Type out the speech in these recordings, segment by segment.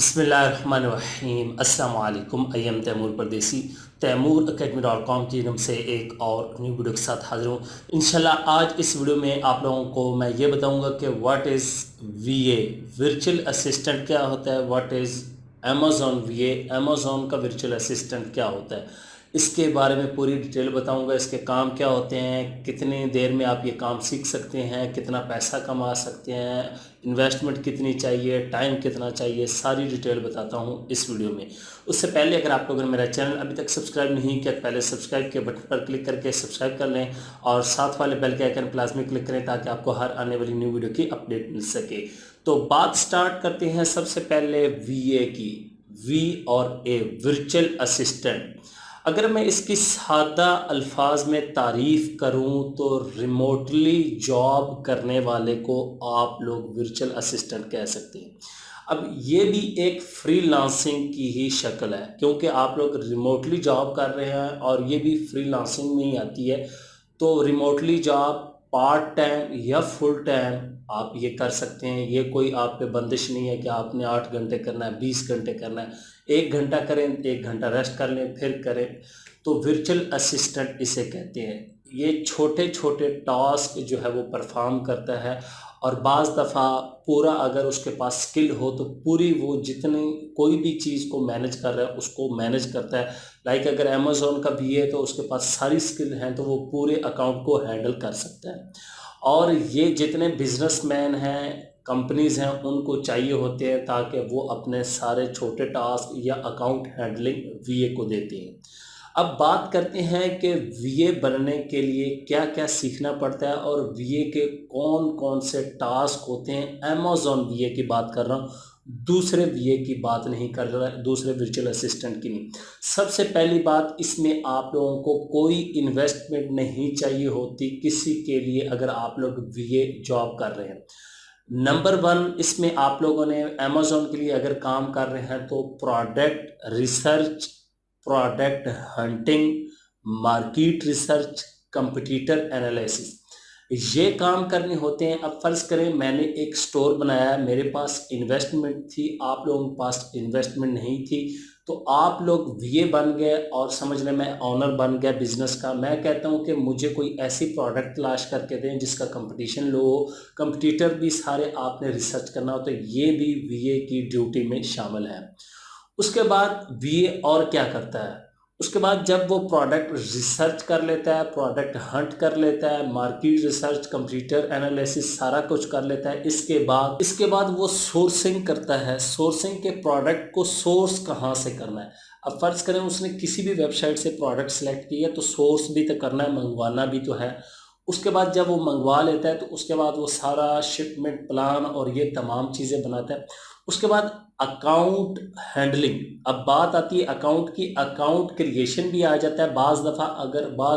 بسم اللہ الرحمن الرحیم۔ السلام علیکم، ایم تیمور پردیسی تیمور اکیڈمی.com کی جانب سے ایک اور نیو ویڈیو کے ساتھ حاضر ہوں۔ انشاءاللہ آج اس ویڈیو میں آپ لوگوں کو میں یہ بتاؤں گا کہ what is V A, virtual assistant کیا ہوتا ہے، what is Amazon V A, Amazon کا ورچوئل اسسٹنٹ کیا ہوتا ہے، اس کے بارے میں پوری ڈیٹیل بتاؤں گا۔ اس کے کام کیا ہوتے ہیں، کتنی دیر میں آپ یہ کام سیکھ سکتے ہیں، کتنا پیسہ کما سکتے ہیں، انویسٹمنٹ کتنی چاہیے، ٹائم کتنا چاہیے، ساری ڈیٹیل بتاتا ہوں اس ویڈیو میں۔ اس سے پہلے اگر آپ لوگوں نے میرا چینل ابھی تک سبسکرائب نہیں کیا تو پہلے سبسکرائب کے بٹن پر کلک کر کے سبسکرائب کر لیں اور ساتھ والے بیل کے آئیکن پلاس میں کلک کریں تاکہ آپ کو ہر آنے والی نیو ویڈیو کی اپڈیٹ مل سکے۔ تو بات سٹارٹ کرتے ہیں سب سے پہلے وی اے کی، وی اور اے، ورچوئل اسسٹنٹ۔ اگر میں اس کی سادہ الفاظ میں تعریف کروں تو ریموٹلی جاب کرنے والے کو آپ لوگ ورچوئل اسسٹنٹ کہہ سکتے ہیں۔ اب یہ بھی ایک فری لانسنگ کی ہی شکل ہے، کیونکہ آپ لوگ ریموٹلی جاب کر رہے ہیں اور یہ بھی فری لانسنگ میں ہی آتی ہے۔ تو ریموٹلی جاب پارٹ ٹائم یا فل ٹائم آپ یہ کر سکتے ہیں، یہ کوئی آپ پہ بندش نہیں ہے کہ آپ نے 8 گھنٹے کرنا ہے، 20 گھنٹے کرنا ہے۔ 1 گھنٹہ کریں، 1 گھنٹہ ریسٹ کر لیں، پھر کریں۔ تو ورچوئل اسسٹنٹ اسے کہتے ہیں۔ یہ چھوٹے چھوٹے ٹاسک جو ہے وہ پرفارم کرتا ہے، اور بعض دفعہ پورا اگر اس کے پاس سکل ہو تو پوری وہ جتنی کوئی بھی چیز کو مینج کر رہا ہے اس کو مینج کرتا ہے۔ لائک اگر امیزون کا بھی ہے تو اس کے پاس ساری سکل ہیں تو وہ پورے اکاؤنٹ کو ہینڈل کر سکتا ہے۔ اور یہ جتنے بزنس مین ہیں، کمپنیز ہیں، ان کو چاہیے ہوتے ہیں تاکہ وہ اپنے سارے چھوٹے ٹاسک یا اکاؤنٹ ہینڈلنگ وی اے کو دیتے ہیں۔ اب بات کرتے ہیں کہ وی اے بننے کے لیے کیا کیا سیکھنا پڑتا ہے اور وی اے کے کون کون سے ٹاسک ہوتے ہیں۔ امیزون وی اے کی بات کر رہا ہوں، دوسرے وی اے کی بات نہیں کر رہا، دوسرے ورچوئل اسسٹنٹ کی نہیں۔ سب سے پہلی بات، اس میں آپ لوگوں کو کوئی انویسٹمنٹ نہیں چاہیے ہوتی کسی کے لیے اگر آپ لوگ وی اے جاب کر رہے ہیں۔ نمبر 1، اس میں آپ لوگوں نے امیزون کے لیے اگر کام کر رہے ہیں تو product research, product hunting, market research, competitor analysis, یہ کام کرنے ہوتے ہیں۔ اب فرض کریں میں نے ایک سٹور بنایا ہے، میرے پاس انویسٹمنٹ تھی، آپ لوگوں کے پاس انویسٹمنٹ نہیں تھی، تو آپ لوگ وی اے بن گئے اور سمجھ لیں میں آنر بن گیا بزنس کا۔ میں کہتا ہوں کہ مجھے کوئی ایسی پروڈکٹ تلاش کر کے دیں جس کا کمپٹیشن لو ہو، کمپٹیٹر بھی سارے آپ نے ریسرچ کرنا ہو، تو یہ بھی وی اے کی ڈیوٹی میں شامل ہے۔ اس کے بعد وی اے اور کیا کرتا ہے، اس کے بعد جب وہ پروڈکٹ ریسرچ کر لیتا ہے، پروڈکٹ ہنٹ کر لیتا ہے، مارکیٹ ریسرچ، کمپیوٹر انالیسس سارا کچھ کر لیتا ہے، اس کے بعد وہ سورسنگ کرتا ہے۔ سورسنگ کے پروڈکٹ کو سورس کہاں سے کرنا ہے۔ اب فرض کریں اس نے کسی بھی ویب سائٹ سے پروڈکٹ سلیکٹ کی ہے تو سورس بھی تو کرنا ہے، منگوانا بھی تو ہے۔ اس کے بعد جب وہ منگوا لیتا ہے تو اس کے بعد وہ سارا شپمنٹ پلان اور یہ تمام چیزیں بناتا ہے۔ اس کے بعد اکاؤنٹ ہینڈلنگ، اب بات آتی ہے اکاؤنٹ کی، اکاؤنٹ کریشن بھی آ جاتا ہے بعض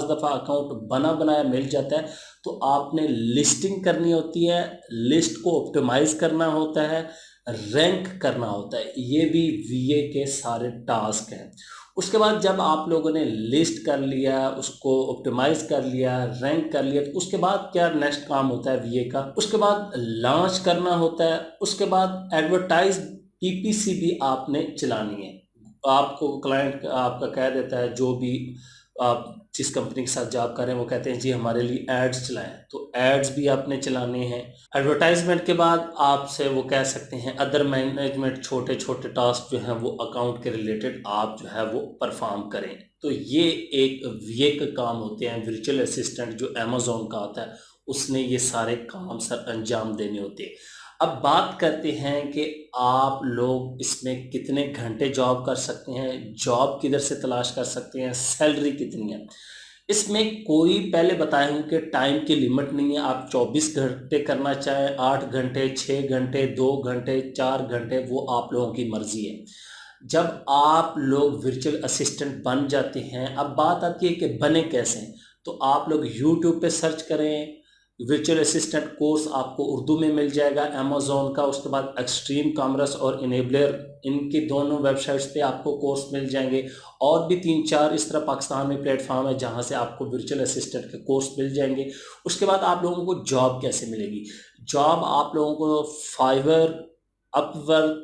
دفعہ اکاؤنٹ بنا بنایا مل جاتا ہے تو آپ نے لسٹنگ کرنی ہوتی ہے، لسٹ کو آپٹیمائز کرنا ہوتا ہے، رینک کرنا ہوتا ہے، یہ بھی وی اے کے سارے ٹاسک ہیں۔ اس کے بعد جب آپ لوگوں نے لسٹ کر لیا، اس کو آپٹیمائز کر لیا، رینک کر لیا، تو اس کے بعد کیا نیکسٹ کام ہوتا ہے وی اے کا، اس کے بعد لانچ کرنا ہوتا ہے۔ اس کے بعد ایڈورٹائز، پی پی سی بھی آپ نے چلانی ہے۔ آپ کو کلائنٹ آپ کا کہہ دیتا ہے، جو بھی آپ جس کمپنی کے ساتھ جاب کر رہے ہیں وہ کہتے ہیں جی ہمارے لیے ایڈز چلائیں، تو ایڈز بھی آپ نے چلانے ہیں۔ ایڈورٹائزمنٹ کے بعد آپ سے وہ کہہ سکتے ہیں ادر مینجمنٹ، چھوٹے چھوٹے ٹاسک جو ہیں وہ اکاؤنٹ کے ریلیٹڈ آپ جو ہے وہ پرفارم کریں۔ تو یہ ایک وی اے کا کام ہوتے ہیں۔ ورچوئل اسسٹنٹ جو امیزون کا آتا ہے اس نے یہ سارے کام سر انجام دینے ہوتے ہیں۔ اب بات کرتے ہیں کہ آپ لوگ اس میں کتنے گھنٹے جاب کر سکتے ہیں، جاب کدھر سے تلاش کر سکتے ہیں، سیلری کتنی ہے۔ اس میں کوئی پہلے بتایا ہوں کہ ٹائم کی لیمٹ نہیں ہے، آپ 24 گھنٹے کرنا چاہیں، 8 گھنٹے، 6 گھنٹے، 2 گھنٹے، 4 گھنٹے، وہ آپ لوگوں کی مرضی ہے۔ جب آپ لوگ ورچوئل اسسٹنٹ بن جاتے ہیں، اب بات آتی ہے کہ بنے کیسے ہیں، تو آپ لوگ یوٹیوب پہ سرچ کریں، ورچوئل اسسٹنٹ کورس آپ کو اردو میں مل جائے گا امیزون کا۔ اس کے بعد ایکسٹریم کامرس اور انیبلر، ان کی دونوں ویب سائٹس پہ آپ کو کورس مل جائیں گے، اور بھی 3-4 اس طرح پاکستان میں پلیٹ فارم ہے جہاں سے آپ کو ورچوئل اسسٹنٹ کے کورس مل جائیں گے۔ اس کے بعد آپ لوگوں کو جاب کیسے ملے گی، جاب آپ لوگوں کو فائیور، اپ ورک،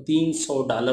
$300